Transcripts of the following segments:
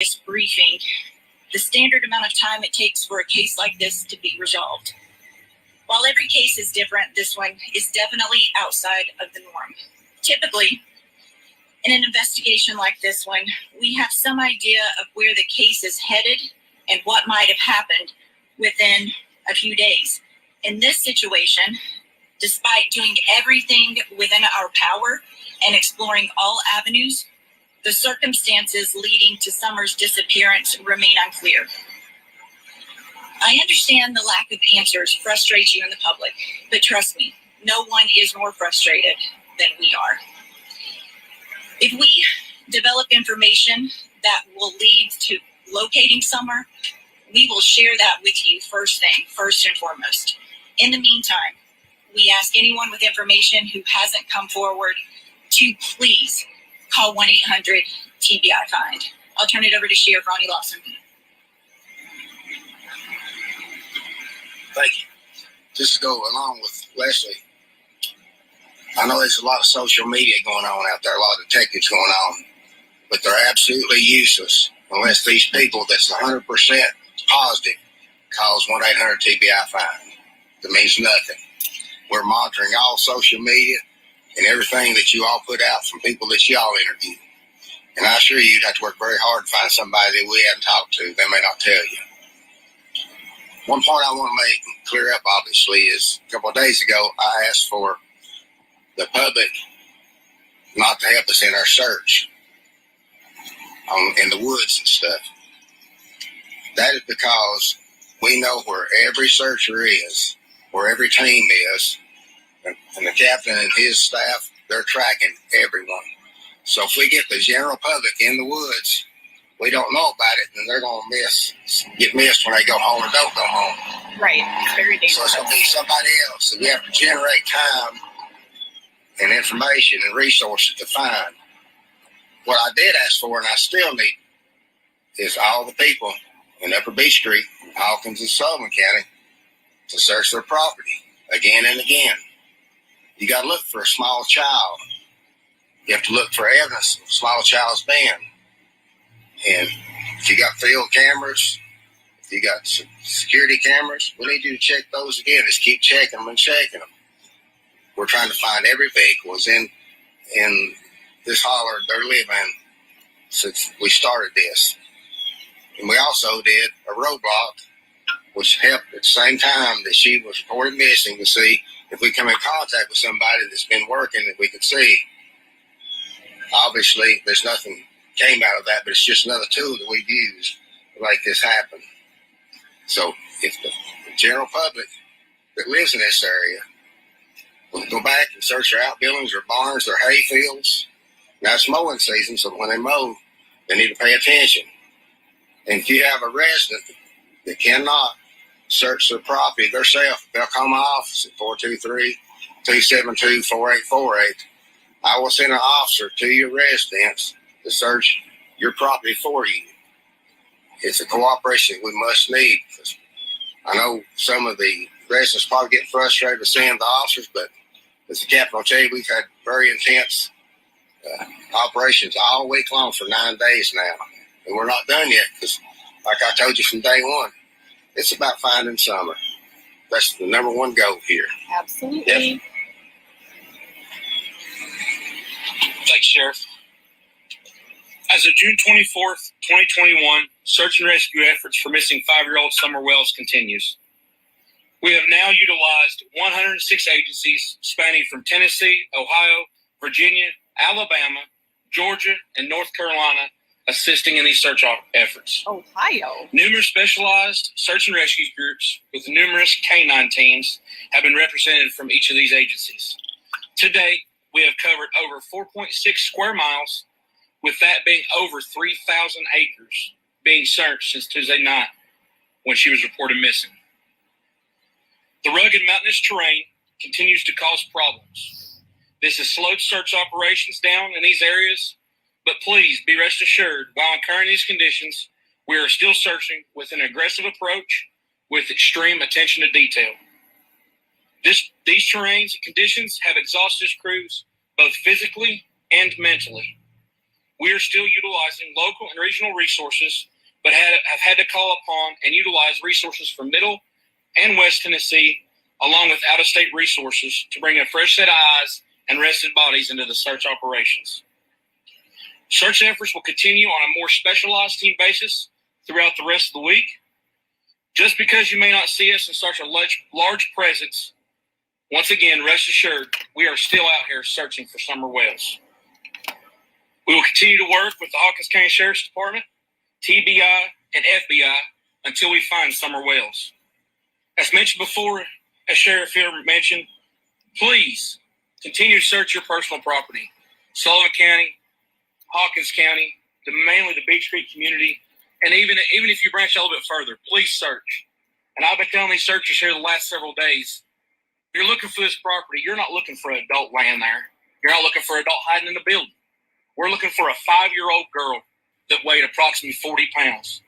this briefing the standard amount of time it takes for a case like this to be resolved. While every case is different, this one is definitely outside of the norm. Typically, in an investigation like this one, we have some idea of where the case is headed and what might have happened within a few days. In this situation, despite doing everything within our power and exploring all avenues, the circumstances leading to Summer's disappearance remain unclear. I understand the lack of answers frustrates you in the public, but trust me, no one is more frustrated than we are. If we develop information that will lead to locating Summer, we will share that with you first and foremost. In the meantime, we ask anyone with information who hasn't come forward to please call 1-800-TBI-FIND. I'll turn it over to Sheriff Ronnie Lawson. Thank you. Just to go along with Leslie, I know there's a lot of social media going on out there, a lot of detectives going on, but they're absolutely useless unless these people that's 100% positive calls 1-800-TBI-FIND. That means nothing. We're monitoring all social media and everything that you all put out from people that y'all interview. And I assure you, you'd have to work very hard to find somebody that we haven't talked to. They may not tell you. One point I want to make clear up, obviously, is a couple of days ago, I asked for the public not to help us in our search in the woods and stuff. That is because we know where every searcher is, where every team is, and the captain and his staff, they're tracking everyone. So if we get the general public in the woods, we don't know about it, then they're going to get missed when they go home or don't go home. Right. It's very dangerous. So it's going to be somebody else. So we have to generate time and information and resources to find. What I did ask for, and I still need, is all the people in Upper Beach Street, Hawkins and Sullivan County, to search their property again and again. You got to look for a small child. You have to look for evidence of a small child's been. And if you got field cameras, if you got security cameras, we need you to check those again. Just keep checking them and checking them. We're trying to find every vehicle is in this holler they're living since we started this. And we also did a roadblock, which helped at the same time that she was reported missing, to see if we come in contact with somebody that's been working that we could see. Obviously, there's nothing came out of that, but it's just another tool that we've used to make this happen. So if the general public that lives in this area will go back and search their outbuildings, their barns, their hay fields. Now it's mowing season, so when they mow, they need to pay attention. And if you have a resident that cannot search their property themselves, they'll call my office at 423-272-4848. I will send an officer to your residence to search your property for you. It's a cooperation we must need. I know some of the residents probably get frustrated with seeing the officers, but as the captain will tell you, we've had very intense operations all week long for 9 days now. And we're not done yet because, like I told you from day one, it's about finding Summer. That's the number one goal here. Absolutely. Yep. Thanks, Sheriff. As of June 24th, 2021, search and rescue efforts for missing 5-year-old Summer Wells continues. We have now utilized 106 agencies spanning from Tennessee, Ohio, Virginia, Alabama, Georgia, and North Carolina assisting in these search efforts. Ohio. Numerous specialized search and rescue groups with numerous canine teams have been represented from each of these agencies. To date, we have covered over 4.6 square miles, with that being over 3,000 acres being searched since Tuesday night when she was reported missing. The rugged mountainous terrain continues to cause problems. This has slowed search operations down in these areas, but please be rest assured, while incurring these conditions, we are still searching with an aggressive approach with extreme attention to detail. These terrains and conditions have exhausted crews both physically and mentally. We are still utilizing local and regional resources, but have had to call upon and utilize resources from Middle and West Tennessee, along with out-of-state resources, to bring a fresh set of eyes and rested bodies into the search operations. Search efforts will continue on a more specialized team basis throughout the rest of the week. Just because you may not see us in such a large presence, once again, rest assured, we are still out here searching for summer whales. We will continue to work with the Hawkins County Sheriff's Department, TBI, and FBI until we find summer whales. As mentioned before, as Sheriff here mentioned, please continue to search your personal property. Sullivan County, Hawkins County, mainly the Beech Creek community, and even if you branch a little bit further, please search. And I've been telling these searchers here the last several days, you're looking for this property, you're not looking for an adult laying there. You're not looking for an adult hiding in the building. We're looking for a 5-year-old girl that weighed approximately 40 pounds.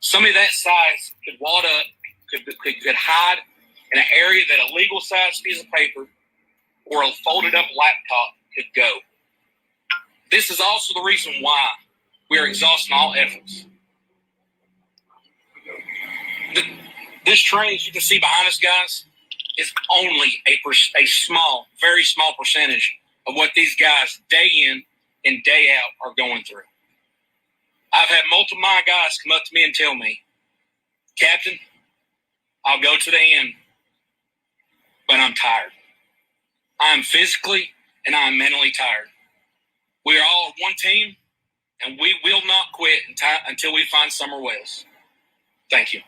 Somebody that size could wad up, could hide in an area that a legal size piece of paper or a folded up laptop could go. This is also the reason why we are exhausting all efforts. This train, as you can see behind us, guys, is only a small, very small percentage of what these guys day in and day out are going through. I've had multiple of my guys come up to me and tell me, Captain, I'll go to the end, but I'm tired. I'm physically and I'm mentally tired. We are all one team, and we will not quit until we find summer whales. Thank you.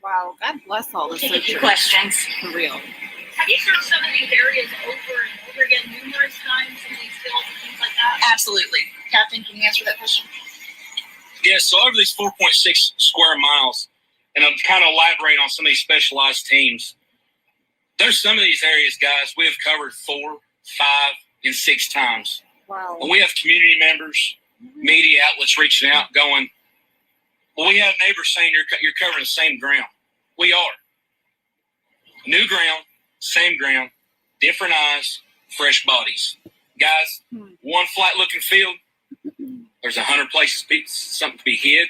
Wow, God bless all the Take a few searchers. questions. For real. Have you searched some of these areas over and over again numerous times in these fields and things like that? Absolutely. Captain, can you answer that question? Yes, so over these 4.6 square miles, and I'm kind of elaborating on some of these specialized teams, there's some of these areas, guys, we have covered 4, 5, and 6 times. Wow. And we have community members, media outlets reaching out going, well, we have neighbors saying you're covering the same ground. We are. New ground, same ground, different eyes, fresh bodies. Guys, one flat-looking field, there's 100 places something to be hid,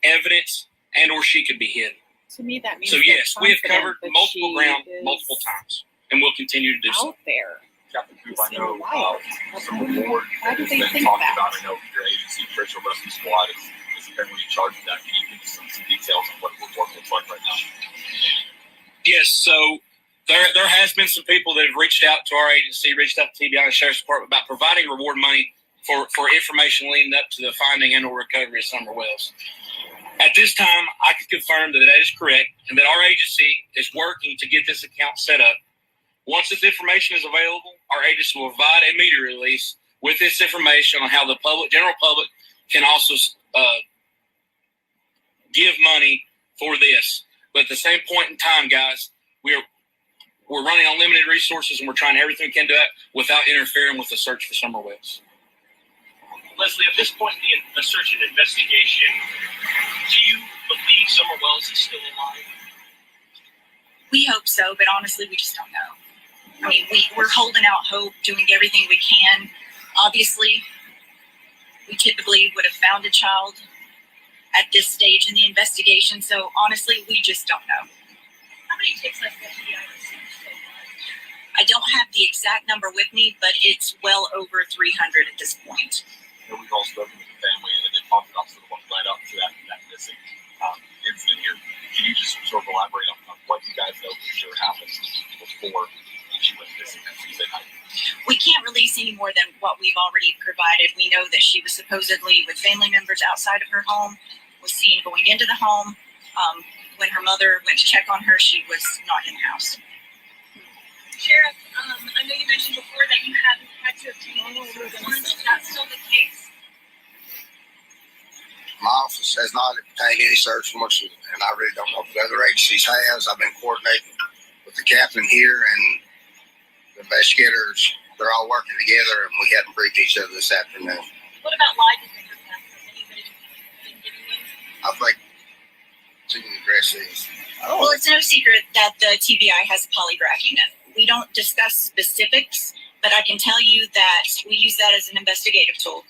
evidence, and or she could be hid. To me, that means So, they're yes, we have confident covered that multiple she ground is multiple times, and we'll continue to do so. out there. Captain Coop, I It's in the know wild. some of the board Why do has they been think talked that? about. I know your agency, Special Rescue Squad, is apparently in charge of that. Can you give us some details on what work looks like right now? Yes, so there has been some people that have reached out to our agency, reached out to TBI and Sheriff's Department about providing reward money for information leading up to the finding and or recovery of summer whales. At this time, I can confirm that is correct and that our agency is working to get this account set up. Once this information is available, our agency will provide a media release with this information on how the general public can also give money for this. But at the same point in time, guys, we're running on limited resources and we're trying everything we can do that without interfering with the search for summer whales. Leslie, at this point in the search and investigation, do you believe summer whales is still alive? We hope so, but honestly, we just don't know. I mean, we're holding out hope, doing everything we can. Obviously, we typically would have found a child at this stage in the investigation, so honestly, we just don't know. How many ticks like that have you received so far? I don't have the exact number with me, but it's well over 300 at this point. You know, we've all spoken with the family and then talked about sort of what led up to that missing incident here. Can you just sort of elaborate on what you guys know for sure happened before she went missing that Tuesday night? We can't release any more than what we've already provided. We know that she was supposedly with family members outside of her home, was seen going into the home. When her mother went to check on her, she was not in the house. Sheriff, I know you mentioned before that you haven't had to obtain any search warrants. Is that still the case? My office has not obtained any search warrants, and I really don't know if the other agencies has. I've been coordinating with the captain here and the investigators. They're all working together, and we haven't briefed each other this afternoon. What about lie detector tests? Has anybody been giving those? I think she can address these. Well, it's no secret that the TBI has a polygraph unit. We don't discuss specifics, but I can tell you that we use that as an investigative tool.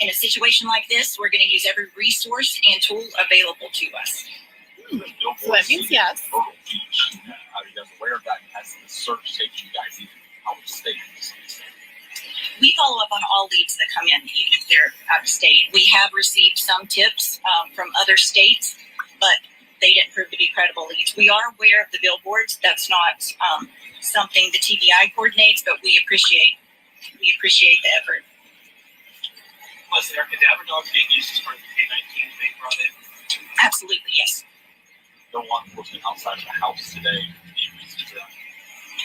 In a situation like this, we're going to use every resource and tool available to us. So that means yes. Myrtle Beach. Are you guys aware of that? Has the search taken you guys even out of state? We follow up on all leads that come in, even if they're out of state. We have received some tips from other states, but they didn't prove to be credible leads. We are aware of the billboards. That's not something the TBI coordinates, but we appreciate the effort. Leslie, are cadaver dogs being used as part of the K-19 they brought in? Absolutely, yes. No law enforcement outside of the house today. Any reason for that?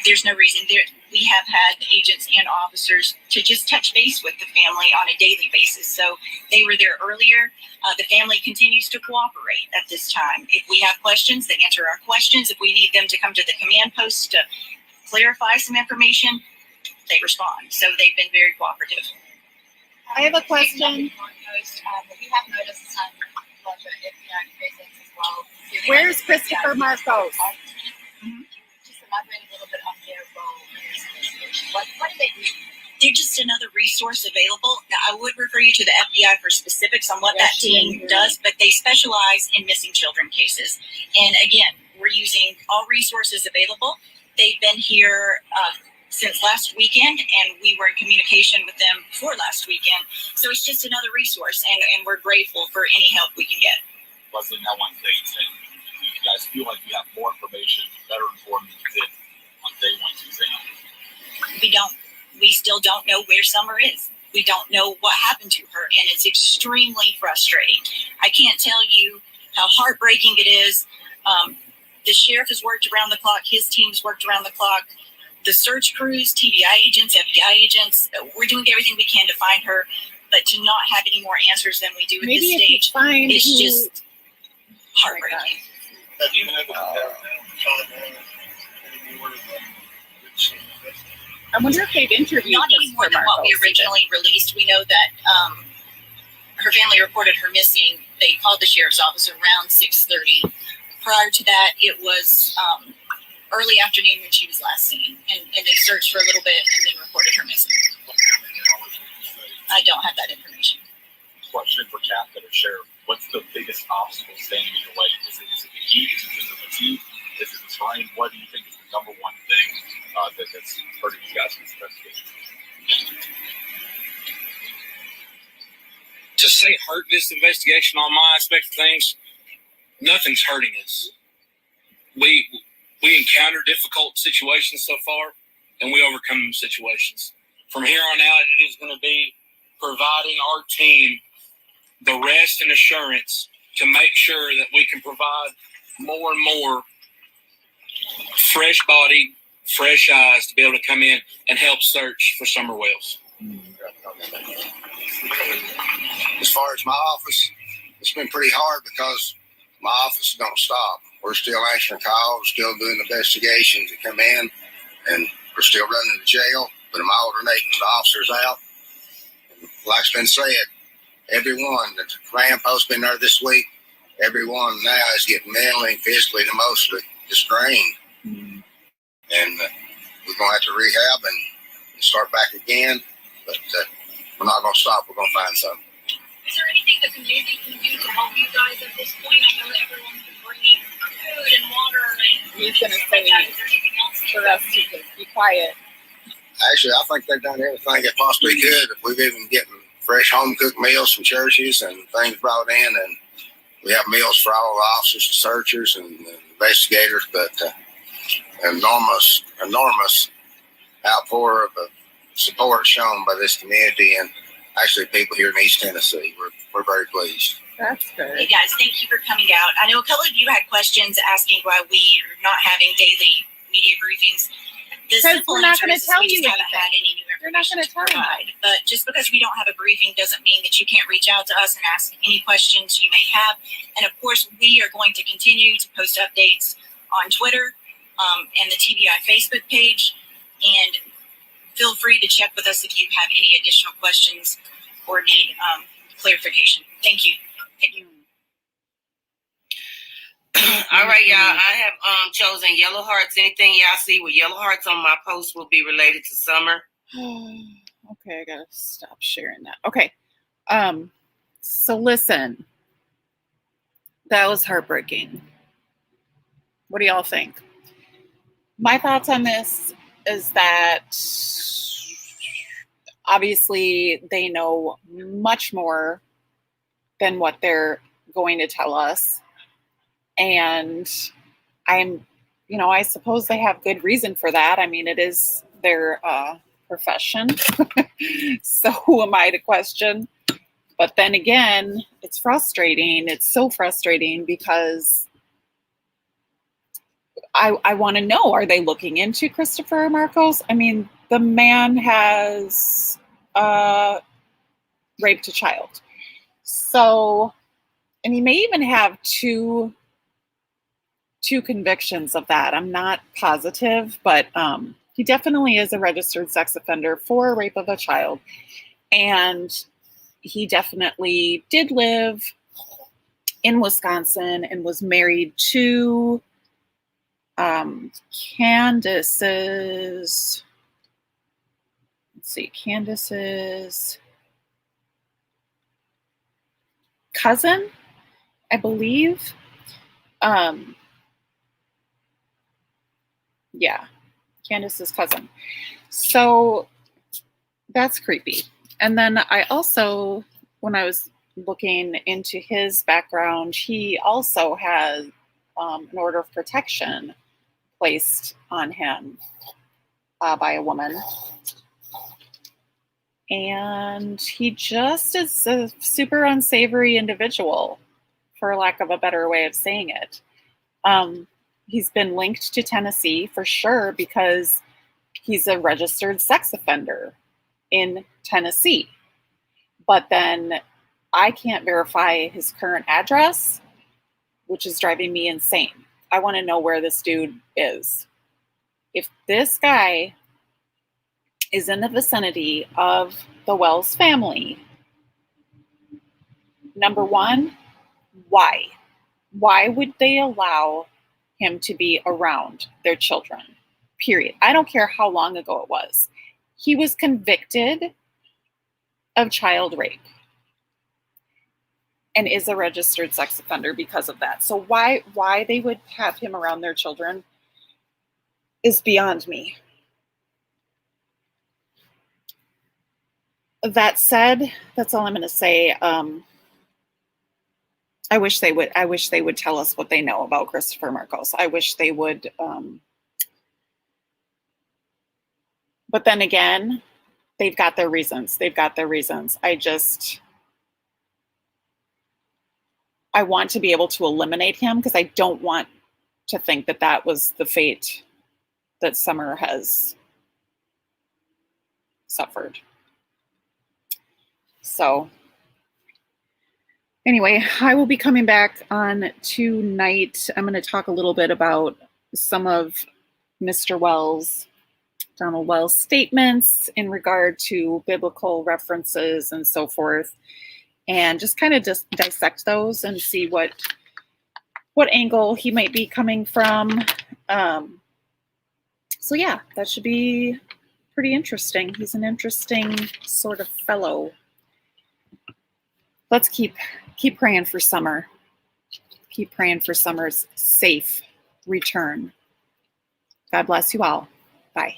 There's no reason. We have had agents and officers to just touch base with the family on a daily basis. So they were there earlier. The family continues to cooperate at this time. If we have questions, they answer our questions. If we need them to come to the command post to clarify some information, they respond. So they've been very cooperative. I have a question. We have noticed some of the FBI presence as well. Where's Christopher Marcos? Just elaborate a little bit on their role in this investigation. What do they do? They're just another resource available. Now, I would refer you to the FBI for specifics on what that team does, but they specialize in missing children cases. And again, we're using all resources available. They've been here since last weekend, and we were in communication with them before last weekend. So it's just another resource, and we're grateful for any help we can get. Leslie, now one thing, saying you guys feel like you have more information, better informed than you did on day one, Tuesday night. We don't. We still don't know where Summer is. We don't know what happened to her, and it's extremely frustrating. I can't tell you how heartbreaking it is. The sheriff has worked around the clock. His team's worked around the clock. The search crews, TBI agents, FBI agents, we're doing everything we can to find her, but to not have any more answers than we do at Maybe this if you stage, find it's who- just heartbreaking. Have you been able to narrow down I wonder if they've interviewed Not any more Christopher than what we Marcos. originally released. We know that her family reported her missing. They called the sheriff's office around 6:30. Prior to that, it was early afternoon when she was last seen, and they searched for a little bit and then reported her missing. I don't have that information. Question for Captain or Sheriff: what's the biggest obstacle standing in your way? Is it the heat? Is it just the fatigue? Is it the terrain? What do you think is the number one thing that's hurting you guys in this investigation? To say hurt this investigation on my aspect of things, nothing's hurting us. We encounter difficult situations so far, and we overcome situations. From here on out, it is going to be providing our team the rest and assurance to make sure that we can provide more and more fresh body, fresh eyes to be able to come in and help search for Summer Wells. As far as my office, it's been pretty hard because my office don't stop. We're still answering calls, still doing investigations that come in, and we're still running the jail, but I'm alternating the officers out. And like's been said, everyone, the command post's been there this week, everyone now is getting mentally and physically and emotionally strained. And we're going to have to rehab and start back again, but we're not going to stop. We're going to find something. Is there anything the community can do to help you guys at this point? I know that everyone's been bringing food and water and He's going to stuff like say that. Is there anything else for us to just be quiet. Actually, I think they've done everything they possibly could. We've even getting fresh home-cooked meals from churches and things brought in, and we have meals for all the officers and searchers and investigators, but enormous outpour of support shown by this community and actually people here in East Tennessee. We're very pleased. That's Hey good. guys, thank you for coming out. I know a couple of you had questions asking why we are not having daily media briefings. The Because simple we're not answer gonna is tell we you just haven't anything. had any new We're not information gonna to tell you. provide. But just because we don't have a briefing doesn't mean that you can't reach out to us and ask any questions you may have. And of course, we are going to continue to post updates on Twitter and the TBI Facebook page. And feel free to check with us if you have any additional questions or need clarification. Thank you. All right, y'all. I have chosen yellow hearts. Anything y'all see with yellow hearts on my post will be related to Summer. Okay, I gotta stop sharing that. Okay. So listen, that was heartbreaking. What do y'all think? My thoughts on this is that obviously they know much more than what they're going to tell us. And I suppose they have good reason for that. I mean, it is their profession. So who am I to question? But then again, it's frustrating. It's so frustrating because I want to know, are they looking into Christopher Marcos? I mean, the man has raped a child. So, and he may even have two convictions of that. I'm not positive, but he definitely is a registered sex offender for rape of a child. And he definitely did live in Wisconsin and was married to Candace's cousin, I believe. Yeah, Candace's cousin. So that's creepy. And then I also, when I was looking into his background, he also had an order of protection placed on him by a woman. And he just is a super unsavory individual, for lack of a better way of saying it. He's been linked to Tennessee for sure because he's a registered sex offender in Tennessee. But then I can't verify his current address, which is driving me insane. I want to know where this dude is. If this guy is in the vicinity of the Wells family, number one, why? Why would they allow him to be around their children? Period. I don't care how long ago it was. He was convicted of child rape and is a registered sex offender because of that. So why they would have him around their children is beyond me. That said, that's all I'm going to say. I wish they would tell us what they know about Christopher Marcos. I wish they would. But then again, they've got their reasons. I want to be able to eliminate him because I don't want to think that that was the fate that Summer has suffered. So anyway, I will be coming back on tonight. I'm going to talk a little bit about some of Mr. Donald Wells' statements in regard to biblical references and so forth, and just kind of just dissect those and see what angle he might be coming from. So yeah, that should be pretty interesting. He's an interesting sort of fellow. Let's keep praying for Summer. Keep praying for Summer's safe return. God bless you all. Bye.